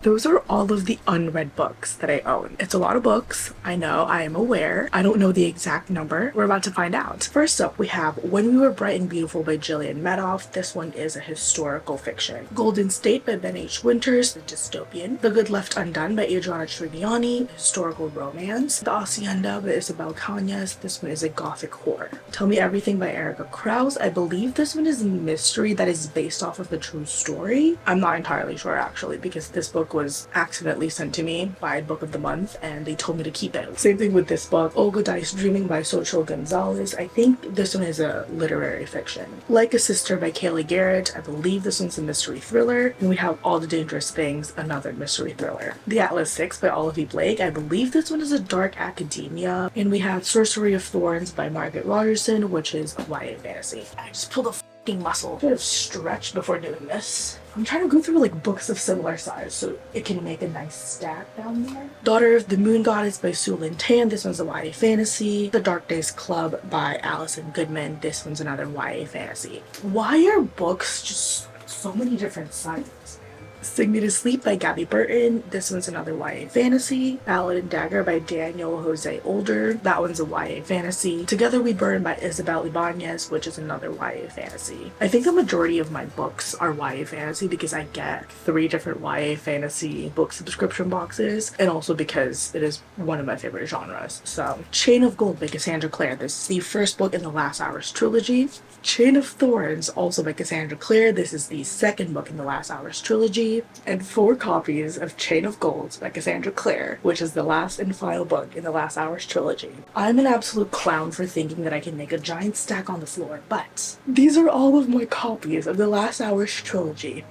Those are all of the unread books that I own. It's a lot of books. I know, I am aware. I don't know the exact number. We're about to find out. First up, we have When We Were Bright and Beautiful by Gillian Madoff. This one is a historical fiction. Golden State by Ben H. Winters, the dystopian. The Good Left Undone by Adriana Triviani, historical romance. The Hacienda by Isabel Cañas. This one is a gothic horror. Tell Me Everything by Erica Krause. I believe this one is a mystery that is based off of the true story. I'm not entirely sure actually, because this book was accidentally sent to me by Book of the Month and they told me to keep it. Same thing with this book, Olga Dice Dreaming by Xochitl Gonzalez. I think this one is a literary fiction. Like a Sister by Kaylee Garrett. I believe this one's a mystery thriller. And we have All the Dangerous Things, another mystery thriller. The Atlas Six by Olivia Blake. I believe this one is a dark academia. And we have Sorcery of Thorns by Margaret Rogerson, which is a YA fantasy. I just pulled a muscle. Should have stretched before doing this. I'm trying to go through like books of similar size so it can make a nice stack down there. Daughter of the Moon Goddess by Sue Lynn Tan. This one's a YA fantasy. The Dark Days Club by Allison Goodman. This one's another YA fantasy. Why are books just so many different sizes? Sing Me to Sleep by Gabby Burton. This one's another YA fantasy. Ballad and Dagger by Daniel Jose Older. That one's a YA fantasy. Together We Burn by Isabel Ibanez, which is another YA fantasy. I think the majority of my books are YA fantasy because I get 3 different YA fantasy book subscription boxes, and also because it is one of my favorite genres. So, Chain of Gold by Cassandra Clare. This is the first book in the Last Hours trilogy. Chain of Thorns, also by Cassandra Clare. This is the second book in the Last Hours trilogy. And 4 copies of Chain of Gold by Cassandra Clare, which is the last and final book in the Last Hours trilogy. I'm an absolute clown for thinking that I can make a giant stack on the floor, but these are all of my copies of the Last Hours trilogy.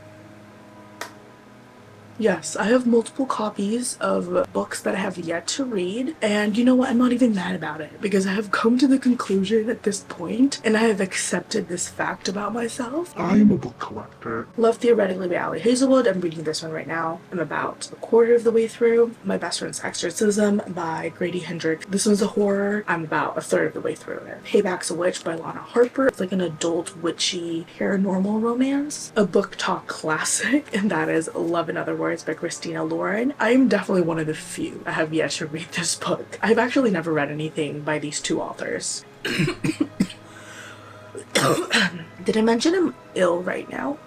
Yes, I have multiple copies of books that I have yet to read, and you know what, I'm not even mad about it, because I have come to the conclusion at this point, and I have accepted this fact about myself. I'm a book collector. Love Theoretically by Ali Hazelwood. I'm reading this one right now. I'm about a quarter of the way through. My Best Friend's Exorcism by Grady Hendrix. This one's a horror. I'm about a third of the way through it. Payback's a Witch by Lana Harper. It's like an adult witchy paranormal romance. A book talk classic, and that is Love in Other Words by Christina Lauren. I am definitely one of the few that have yet to read this book. I've actually never read anything by these 2 authors. Did I mention I'm ill right now?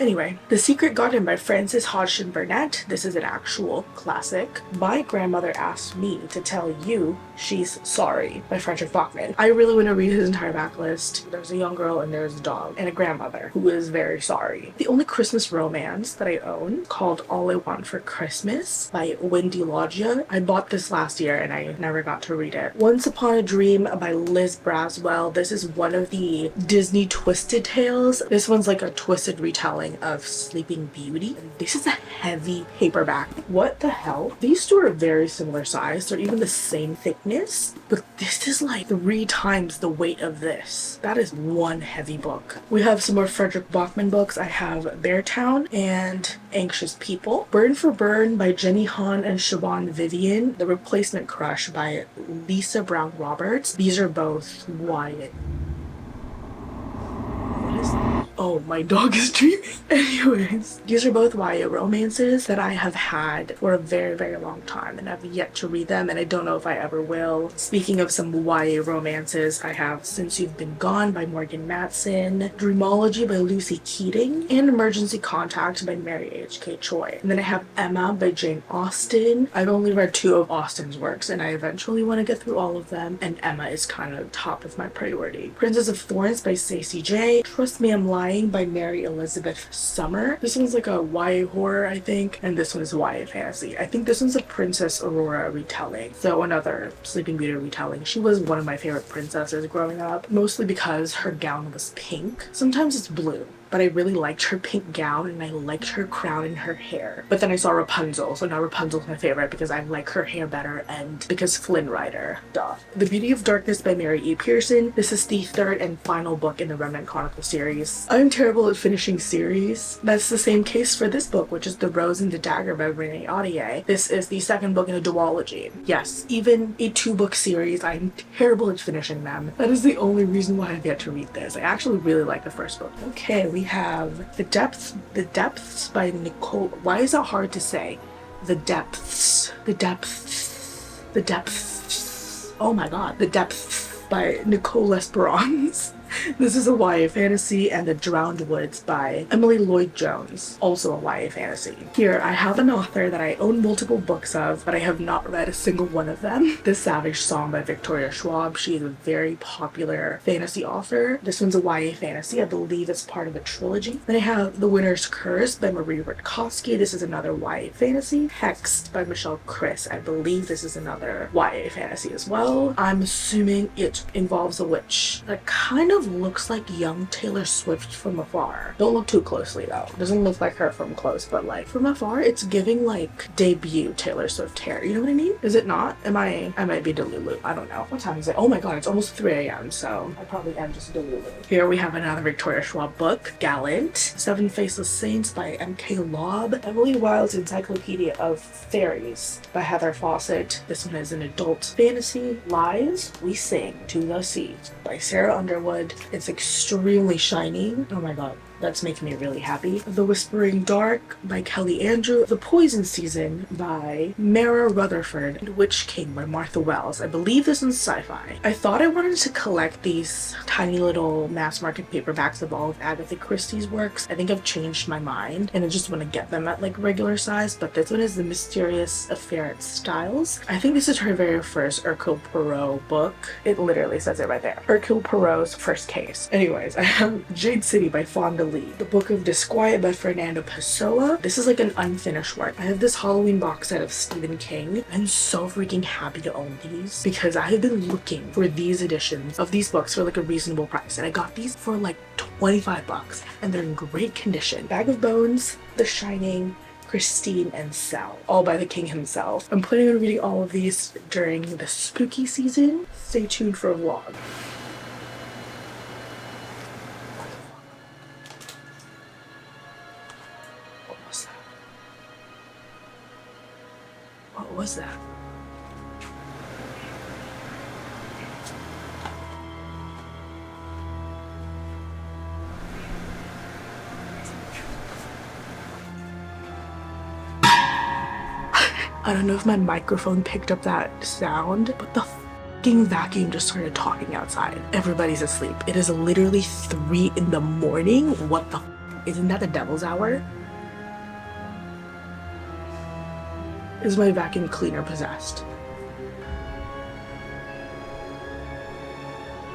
Anyway, The Secret Garden by Frances Hodgson Burnett. This is an actual classic. My Grandmother Asked Me to Tell You She's Sorry by Frederick Bachman. I really want to read his entire backlist. There's a young girl and there's a dog and a grandmother who is very sorry. The only Christmas romance that I own, called All I Want for Christmas by Wendy Loggia. I bought this last year and I never got to read it. Once Upon a Dream by Liz Braswell. This is one of the Disney Twisted Tales. This one's like a twisted retelling of Sleeping Beauty. This is a heavy paperback. What the hell? These 2 are very similar size. They're even the same thickness, but this is like 3 times the weight of this. That is one heavy book. We have some more Frederick Bachman books. I have Beartown and Anxious People. Burn for Burn by Jenny Han and Siobhan Vivian. The Replacement Crush by Lisa Brown Roberts. These are both YA. What is that? Oh, my dog is dreaming. Anyways, these are both YA romances that I have had for a very, very long time, and I've yet to read them, and I don't know if I ever will. Speaking of some YA romances, I have Since You've Been Gone by Morgan Matson, Dreamology by Lucy Keating, and Emergency Contact by Mary H.K. Choi. And then I have Emma by Jane Austen. I've only read 2 of Austen's works, and I eventually want to get through all of them, and Emma is kind of top of my priority. Princess of Thorns by Stacey J. Trust Me I'm Lying by Mary Elizabeth Summer. This one's like a YA horror, I think, and this one is YA fantasy. I think this one's a Princess Aurora retelling, so another Sleeping Beauty retelling. She was one of my favorite princesses growing up, mostly because her gown was pink. Sometimes it's blue, but I really liked her pink gown and I liked her crown and her hair. But then I saw Rapunzel, so now Rapunzel's my favorite because I like her hair better and because Flynn Rider. Duh. The Beauty of Darkness by Mary E. Pearson. This is the 3rd and final book in the Remnant Chronicle series. I'm terrible at finishing series. That's the same case for this book, which is The Rose and the Dagger by Renee Audier. This is the 2nd book in a duology. Yes, even a 2-book series, I'm terrible at finishing them. That is the only reason why I've yet to read this. I actually really like the first book. Okay, we we have The Depths by Nicole. Why is that hard to say? The Depths. The Depths. The Depths. Oh my god. The Depths by Nicole Esperance. This is a YA fantasy, and The Drowned Woods by Emily Lloyd-Jones, also a YA fantasy. Here, I have an author that I own multiple books of, but I have not read a single one of them. The Savage Song by Victoria Schwab. She is a very popular fantasy author. This one's a YA fantasy. I believe it's part of a trilogy. Then I have The Winter's Curse by Marie Rutkowski. This is another YA fantasy. Hexed by Michelle Chris. I believe this is another YA fantasy as well. I'm assuming it involves a witch. That kind of looks like young Taylor Swift from afar. Don't look too closely though. Doesn't look like her from close, but like from afar, it's giving like debut Taylor Swift hair. You know what I mean? Is it not? I might be delulu. I don't know. What time is it? Oh my god, it's almost 3 a.m. so I probably am just delulu. Here we have another Victoria Schwab book, Gallant. Seven Faceless Saints by M.K. Lobb. Emily Wilde's Encyclopedia of Fairies by Heather Fawcett. This one is an adult fantasy. Lies We Sing to the Sea by Sarah Underwood. It's extremely shiny. Oh my god. That's making me really happy. The Whispering Dark by Kelly Andrew. The Poison Season by Mara Rutherford. And Witch King by Martha Wells. I believe this is sci-fi. I thought I wanted to collect these tiny little mass market paperbacks of all of Agatha Christie's works. I think I've changed my mind and I just want to get them at like regular size, but this one is The Mysterious Affair at Styles. I think this is her very first Hercule Poirot book. It literally says it right there. Hercule Poirot's first case. Anyways, I have Jade City by Fonda Lee. The Book of Disquiet by Fernando Pessoa. This is like an unfinished work. I have this Halloween box set of Stephen King. I'm so freaking happy to own these because I have been looking for these editions of these books for like a reasonable price, and I got these for like 25 bucks and they're in great condition. Bag of Bones, The Shining, Christine, and Cell, all by the king himself. I'm planning on reading all of these during the spooky season. Stay tuned for a vlog. What was that? I don't know if my microphone picked up that sound, but the fucking vacuum just started talking outside. Everybody's asleep. It is literally 3 in the morning. What the isn't that the devil's hour? Is my vacuum cleaner possessed?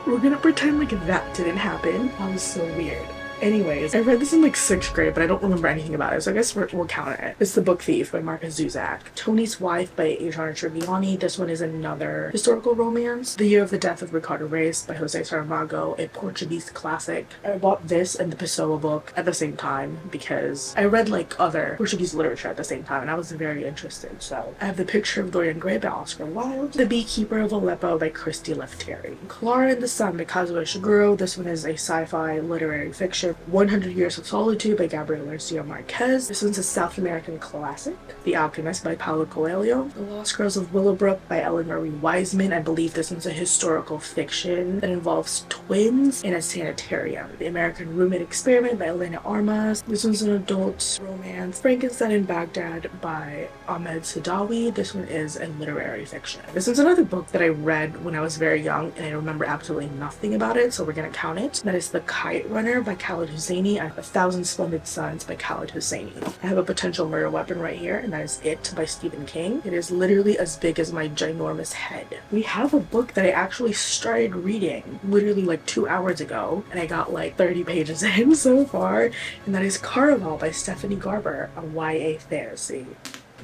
We're gonna pretend like that didn't happen. That was so weird. Anyways, I read this in like 6th grade, but I don't remember anything about it, so I guess we'll count it. It's The Book Thief by Marcus Zuzak. Tony's Wife by Adriana Triviani. This one is another historical romance. The Year of the Death of Ricardo Reis by Jose Saramago, a Portuguese classic. I bought this and the Pessoa book at the same time because I read like other Portuguese literature at the same time and I was very interested. So I have The Picture of Dorian Gray by Oscar Wilde. The Beekeeper of Aleppo by Christy Lefterry. Clara and the Sun by Kazuo Ishiguro. This one is a sci-fi literary fiction. 100 Years of Solitude by Gabriel Garcia Marquez. This one's a South American classic. The Alchemist by Paulo Coelho. The Lost Girls of Willowbrook by Ellen Marie Wiseman. I believe this one's a historical fiction that involves twins in a sanitarium. The American Roommate Experiment by Elena Armas. This one's an adult romance. Frankenstein in Baghdad by Ahmed Sadawi. This one is a literary fiction. This one's another book that I read when I was very young and I remember absolutely nothing about it, so we're gonna count it. That is The Kite Runner by Khaled Hosseini. I have 1,000 Splendid Suns by Khaled Hosseini. I have A Potential Murder Weapon right here, and that is It by Stephen King. It is literally as big as my ginormous head. We have a book that I actually started reading literally like 2 hours ago, and I got like 30 pages in so far, and that is Caraval by Stephanie Garber, a YA fantasy.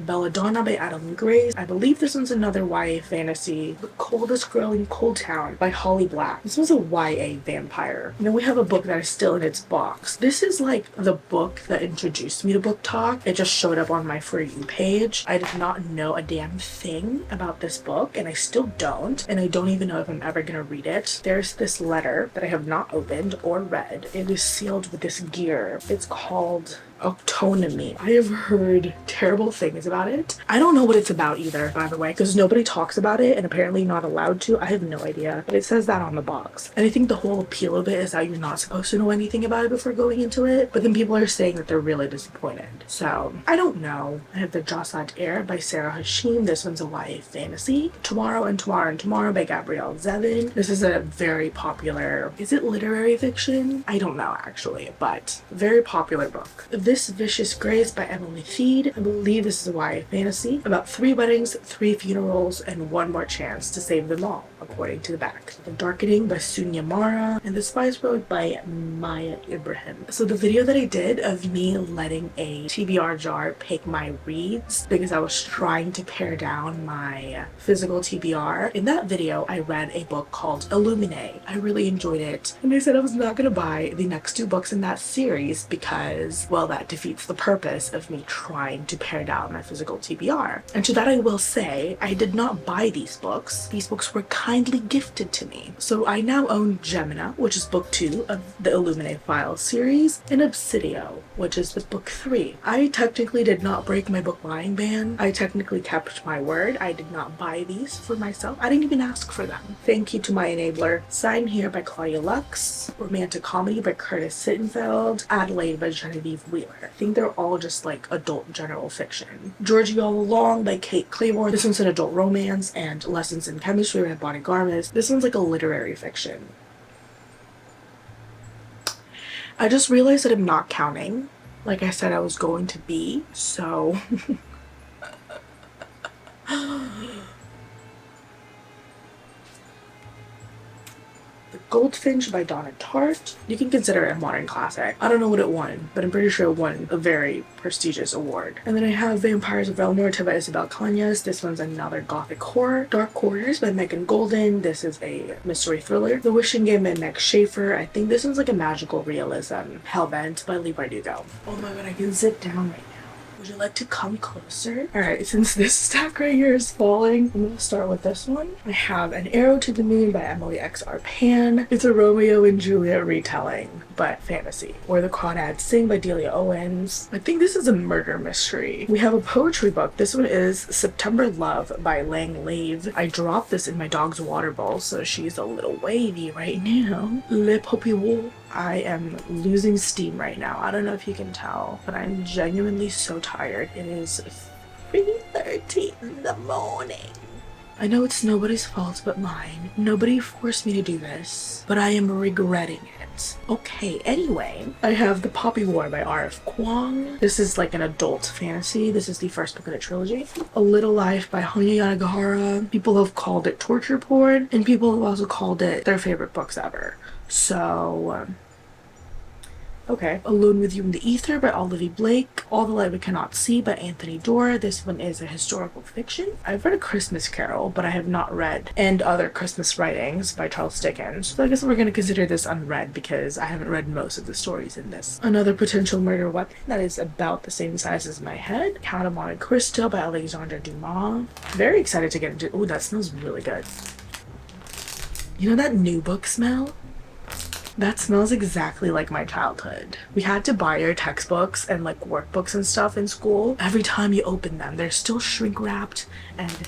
Belladonna by Adam Grace. I believe this one's another YA fantasy. The Coldest Girl in Cold Town by Holly Black. This was a YA vampire. And then we have a book that is still in its box. This is like the book that introduced me to Book Talk. It just showed up on my For You page. I did not know a damn thing about this book, and I still don't. And I don't even know if I'm ever gonna read it. There's this letter that I have not opened or read. It is sealed with this gear. It's called Autonomy. I have heard terrible things about it. I don't know what it's about either, by the way, because nobody talks about it and apparently not allowed to. I have no idea, but it says that on the box. And I think the whole appeal of it is that you're not supposed to know anything about it before going into it, but then people are saying that they're really disappointed. So I don't know. I have The Jossaint Heir by Sarah Hashim. This one's a YA fantasy. Tomorrow and Tomorrow and Tomorrow by Gabrielle Zevin. This is a very popular, is it literary fiction? I don't know actually, but very popular book. This Vicious Grace by Emily Feed. I believe this is a YA fantasy about 3 weddings, 3 funerals, and 1 more chance to save them all, according to the back. The Darkening by Sunya Mara, and The Spice Road by Maya Ibrahim. So the video that I did of me letting a TBR jar pick my reads because I was trying to pare down my physical TBR, in that video I read a book called Illuminae. I really enjoyed it, and I said I was not going to buy the next 2 books in that series because, well, that defeats the purpose of me trying to pare down my physical TBR. And to that I will say, I did not buy these books. These books were kindly gifted to me. So I now own Gemina, which is book 2 of the Illuminae Files series, and Obsidio, which is the book 3. I technically did not break my book buying ban. I technically kept my word. I did not buy these for myself. I didn't even ask for them. Thank you to my enabler. Sign Here by Claudia Lux, Romantic Comedy by Curtis Sittenfeld, Adelaide by Genevieve Wheeler. I think they're all just like adult general fiction. Georgie All Along by Kate Claymore. This one's an adult romance, and Lessons in Chemistry by Bonnie Garmis. This one's like a literary fiction. I just realized that I'm not counting like I said I was going to be, so Goldfinch by Donna Tartt. You can consider it a modern classic. I don't know what it won, but I'm pretty sure it won a very prestigious award. And then I have Vampires of Velnorta by Isabel Cañas. This one's another gothic horror. Dark Quarters by Megan Golden. This is a mystery thriller. The Wishing Game by Meg Schaefer. I think this one's like a magical realism. Hellbent by Lee Bardugo. Oh my god, I can sit down right now. Would you like to come closer? Alright, since this stack right here is falling, I'm gonna start with this one. I have An Arrow to the Moon by Emily X.R. Pan. It's a Romeo and Juliet retelling, but fantasy. Where the Crawdads Sing by Delia Owens. I think this is a murder mystery. We have a poetry book. This one is September Love by Lang Lave. I dropped this in my dog's water bowl, so she's a little wavy right now. Le Popilou. I am losing steam right now. I don't know if you can tell, but I'm genuinely so tired. It is 3:30 in the morning. I know it's nobody's fault but mine. Nobody forced me to do this, but I am regretting it. Okay, anyway, I have The Poppy War by R.F. Kuang. This is like an adult fantasy. This is the first book in a trilogy. A Little Life by Hanya Yanagihara. People have called it torture porn, and people have also called it their favorite books ever. So, okay. Alone with You in the Ether by Olivia Blake. All the Light We Cannot See by Anthony Doerr. This one is a historical fiction. I've read A Christmas Carol, but I have not read And Other Christmas Writings by Charles Dickens. So I guess we're going to consider this unread because I haven't read most of the stories in this. Another Potential Murder Weapon that is about the same size as my head. Count of Monte Cristo by Alexandre Dumas. Very excited to get into. Ooh, that smells really good. You know that new book smell? That smells exactly like my childhood. We had to buy our textbooks and like workbooks and stuff in school. Every time you open them, they're still shrink wrapped, and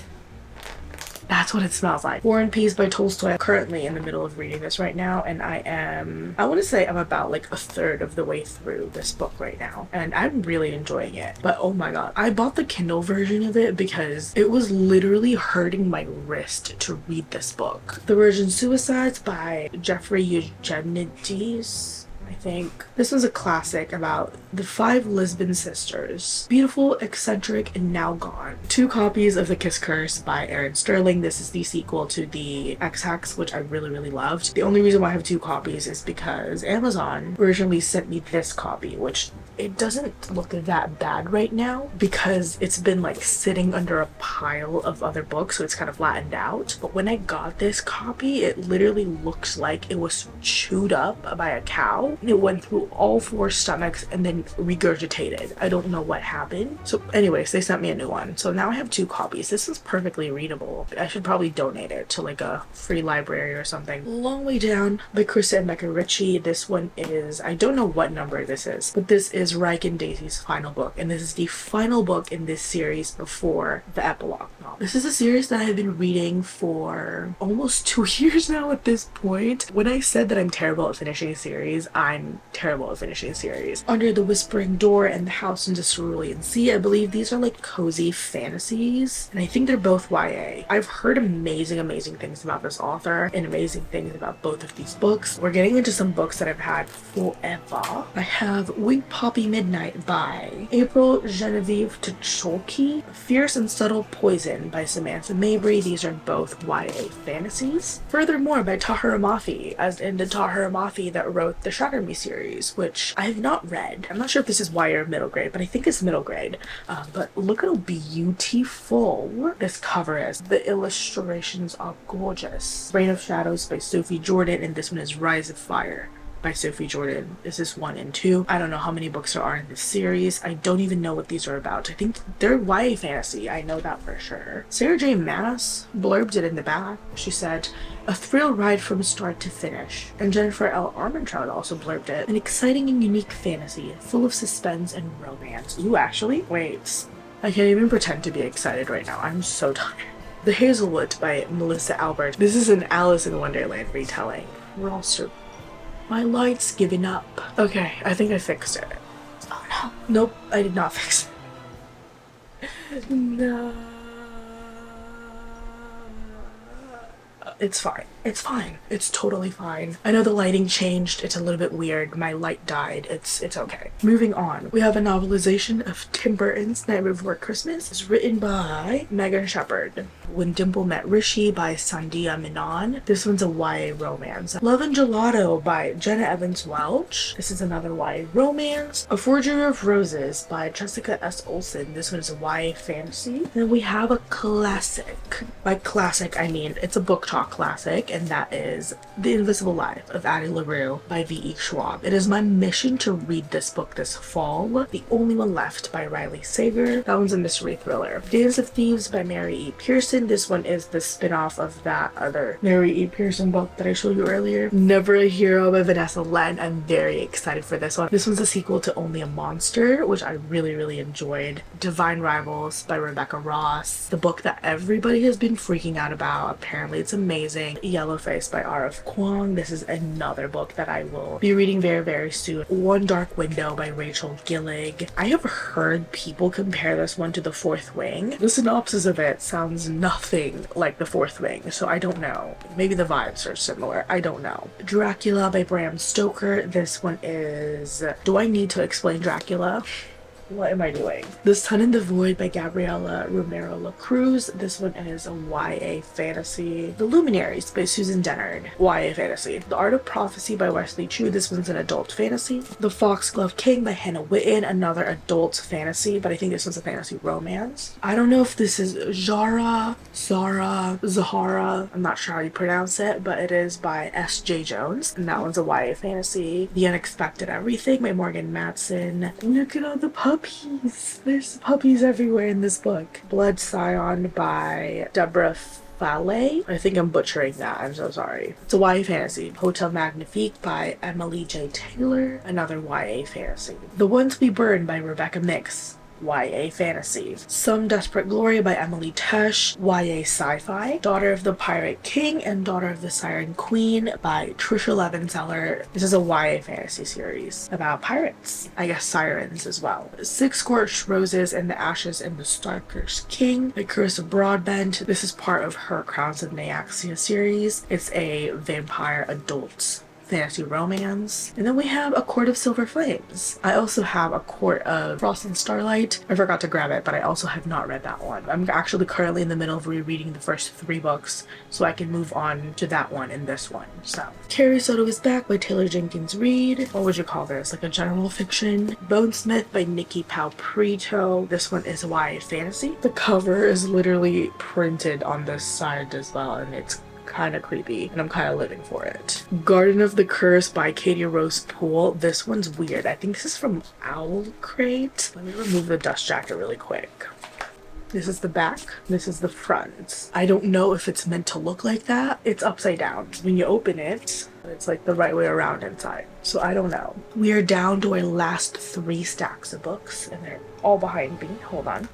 that's what it smells like. War and Peace by Tolstoy. I'm currently in the middle of reading this right now, and I want to say I'm about like a third of the way through this book right now, and I'm really enjoying it. But oh my god, I bought the Kindle version of it because it was literally hurting my wrist to read this book. The Virgin Suicides by Jeffrey Eugenides. I think this was a classic about the 5 Lisbon sisters. Beautiful, eccentric, and now gone. 2 copies of The Kiss Curse by Erin Sterling. This is the sequel to the X-Hex, which I really loved. The only reason why I have 2 copies is because Amazon originally sent me this copy, which it doesn't look that bad right now because it's been like sitting under a pile of other books, so it's kind of flattened out. But when I got this copy, it literally looks like it was chewed up by a cow. It went through all 4 stomachs and then regurgitated. I don't know what happened. So anyways, they sent me a new one. So now I have 2 copies. This is perfectly readable. I should probably donate it to like a free library or something. Long Way Down by Krista and Becca Ritchie. This one is, I don't know what number this is, but this is is Reich and Daisy's final book, and this is the final book in this series before the epilogue novel. This is a series that I've been reading for almost 2 years now at this point. When I said that I'm terrible at finishing a series, I'm terrible at finishing a series. Under the Whispering Door and The House in the Cerulean Sea, I believe these are like cozy fantasies, and I think they're both YA. I've heard amazing things about this author and amazing things about both of these books. We're getting into some books that I've had forever. I have Wing Poppy Midnight by April Genevieve Tucholke, Fierce and Subtle Poison by Samantha Mabry. These are both YA fantasies. Furthermore by Tahira Mafi, as in the Tahira Mafi that wrote the Shatter Me series, which I have not read. I'm not sure if this is YA or middle grade, but I think it's middle grade. But look at how beautiful this cover is. The illustrations are gorgeous. Reign of Shadows by Sophie Jordan, and this one is Rise of Fire by Sophie Jordan. This is 1 and 2. I don't know how many books there are in this series. I don't even know what these are about. I think they're YA fantasy. I know that for sure. Sarah J. Maas blurbed it in the back. She said, "A thrill ride from start to finish." And Jennifer L. Armentrout also blurbed it. "An exciting and unique fantasy, full of suspense and romance." Ooh, actually? Wait. I can't even pretend to be excited right now. I'm so tired. The Hazelwood by Melissa Albert. This is an Alice in Wonderland retelling. We're all My light's giving up. Okay, I think I fixed it. Oh no. Nope, I did not fix it. No. It's fine. It's fine. It's totally fine. I know the lighting changed. It's a little bit weird. My light died. It's okay. Moving on. We have a novelization of Tim Burton's Nightmare Before Christmas. It's written by Megan Shepherd. When Dimple Met Rishi by Sandhya Menon. This one's a YA romance. Love and Gelato by Jenna Evans Welch. This is another YA romance. A Forgery of Roses by Jessica S. Olsen. This one is a YA fantasy. Then we have a classic. By classic, I mean it's a book talk classic, and that is The Invisible Life of Addie LaRue by V.E. Schwab. It is my mission to read this book this fall. The Only One Left by Riley Sager. That one's a mystery thriller. Dance of Thieves by Mary E. Pearson. This one is the spin-off of that other Mary E. Pearson book that I showed you earlier. Never a Hero by Vanessa Len. I'm very excited for this one. This one's a sequel to Only a Monster, which I really enjoyed. Divine Rivals by Rebecca Ross. The book that everybody has been freaking out about. Apparently it's amazing. Yellowface by R.F. Kuang. This is another book that I will be reading very soon. One Dark Window by Rachel Gillig. I have heard people compare this one to The Fourth Wing. The synopsis of it sounds nothing like The Fourth Wing, so I don't know. Maybe the vibes are similar. I don't know. Dracula by Bram Stoker. This one is... Do I need to explain Dracula? What am I doing? The Sun in the Void by Gabriela Romero LaCruz. This one is a YA fantasy. The Luminaries by Susan Dennard. YA fantasy. The Art of Prophecy by Wesley Chu. This one's an adult fantasy. The Foxglove King by Hannah Witten. Another adult fantasy, but I think this one's a fantasy romance. I don't know if this is Zahara. I'm not sure how you pronounce it, but it is by S.J. Jones, and that one's a YA fantasy. The Unexpected Everything by Morgan Matson. Look at all the puppies. There's puppies everywhere in this book. Blood Scion by Deborah Fale. I think I'm butchering that. I'm so sorry. It's a YA fantasy. Hotel Magnifique by Emily J. Taylor. Another YA fantasy. The Ones We Burn by Rebecca Mix. YA fantasy. Some Desperate Glory by Emily Tesh. YA sci-fi. Daughter of the Pirate King and Daughter of the Siren Queen by Trisha Levenseller. This is a YA fantasy series about pirates. I guess sirens as well. Six Scorched Roses and the Ashes and the Starker's King by Carissa Broadbent. This is part of her Crowns of Nyaxia series. It's a vampire adult fantasy romance. And then we have A Court of Silver Flames. I also have A Court of Frost and Starlight. I forgot to grab it, but I also have not read that one. I'm actually currently in the middle of rereading the first 3 books, so I can move on to that one and this one. So, Carrie Soto is Back by Taylor Jenkins Reid. What would you call this? Like a general fiction? Bonesmith by Nikki Palprito. This one is YA fantasy. The cover is literally printed on this side as well, and it's kind of creepy, and I'm kind of living for it. Garden of the Curse by Katie Rose Poole. This one's weird. I think this is from Owl Crate. Let me remove the dust jacket really quick. This is the back. This is the front. I don't know if it's meant to look like that. It's upside down. When you open it, it's like the right way around inside. So I don't know. We are down to our last 3 stacks of books, and they're all behind me. Hold on.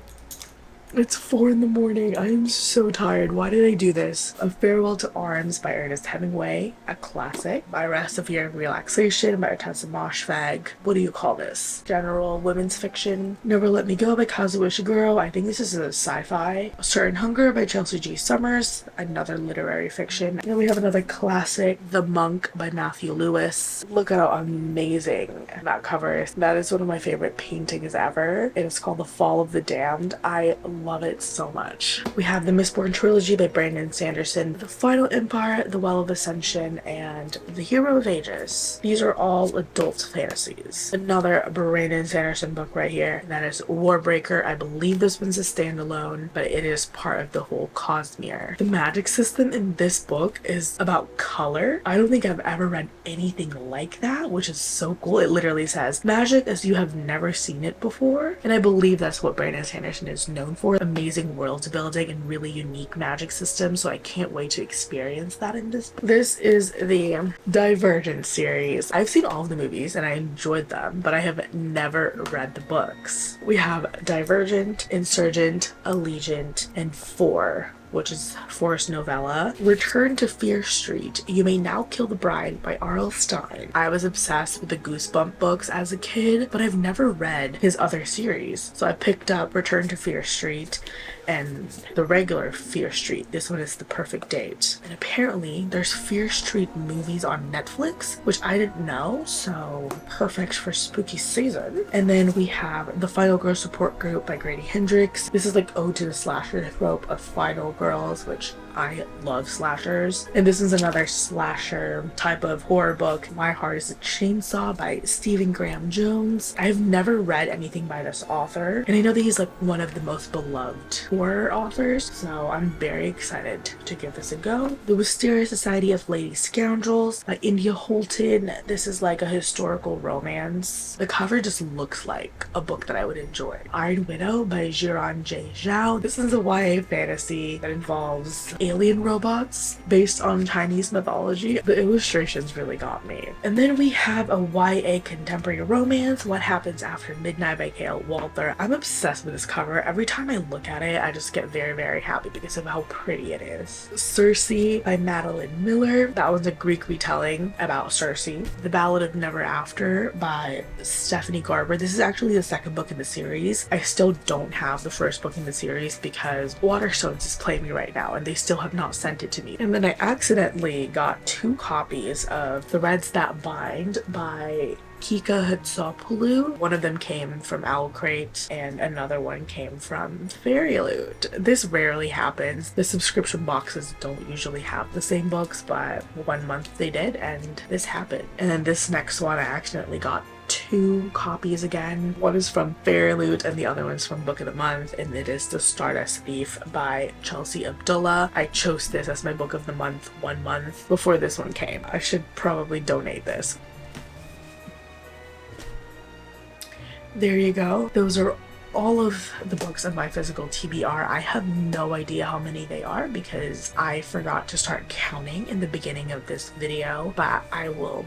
It's 4 in the morning. I am so tired. Why did I do this? A Farewell to Arms by Ernest Hemingway, a classic. By Rest of Year of Relaxation by Tessa Moshfegh. What do you call this? General women's fiction. Never Let Me Go by Kazuo Ishiguro. I think this is a sci-fi. A Certain Hunger by Chelsea G. Summers, another literary fiction. And then we have another classic, The Monk by Matthew Lewis. Look at how amazing that cover is. That is one of my favorite paintings ever. It is called The Fall of the Damned. I love it so much. We have the Mistborn trilogy by Brandon Sanderson, The Final Empire, The Well of Ascension, and The Hero of Ages. These are all adult fantasies. Another Brandon Sanderson book right here, that is Warbreaker. I believe this one's a standalone, but it is part of the whole Cosmere. The magic system in this book is about color. I don't think I've ever read anything like that, which is so cool. It literally says magic as you have never seen it before, and I believe that's what Brandon Sanderson is known for. Amazing world building and really unique magic systems, so I can't wait to experience that in this. This is the Divergent series. I've seen all of the movies and I enjoyed them, but I have never read the books. We have Divergent, Insurgent, Allegiant, and Four, which is Forrest novella. Return to Fear Street, You May Now Kill the Bride by R.L. Stine. I was obsessed with the Goosebump books as a kid, but I've never read his other series. So I picked up Return to Fear Street and the regular Fear Street. This one is The Perfect Date. And apparently there's Fear Street movies on Netflix, which I didn't know, so perfect for spooky season. And then we have The Final Girl Support Group by Grady Hendrix. This is like ode to the slasher trope of final girls, which I love slashers. And this is another slasher type of horror book, My Heart is a Chainsaw by Stephen Graham Jones. I've never read anything by this author, and I know that he's like one of the most beloved horror authors, so I'm very excited to give this a go. The Wisteria Society of Lady Scoundrels by India Holton. This is like a historical romance. The cover just looks like a book that I would enjoy. Iron Widow by Jiran J. Zhao. This is a YA fantasy that involves alien robots based on Chinese mythology. The illustrations really got me. And then we have a YA contemporary romance, What Happens After Midnight by Cale Walter. I'm obsessed with this cover. Every time I look at it, I just get very, very happy because of how pretty it is. Circe by Madeline Miller. That was a Greek retelling about Circe. The Ballad of Never After by Stephanie Garber. This is actually the second book in the series. I still don't have the first book in the series because Waterstones is playing me right now and they still have not sent it to me. And then I accidentally got 2 copies of Threads That Bind by Kika Hatsopoulou. One of them came from Owl Crate and another one came from Fairy Loot. This rarely happens. The subscription boxes don't usually have the same books, but one month they did and this happened. And then this next one I accidentally got 2 copies again. One is from Fairy Loot and the other one's from Book of the Month, and it is The Stardust Thief by Chelsea Abdullah. I chose this as my book of the month 1 month before this one came. I should probably donate this. There you go. Those are all of the books of my physical TBR. I have no idea how many they are because I forgot to start counting in the beginning of this video, but I will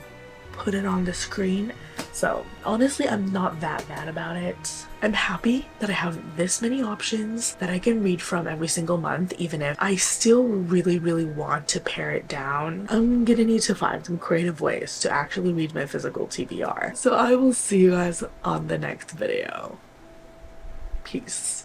put it on the screen. So honestly, I'm not that mad about it. I'm happy that I have this many options that I can read from every single month, even if I still really, really want to pare it down. I'm gonna need to find some creative ways to actually read my physical TBR. So I will see you guys on the next video. Peace.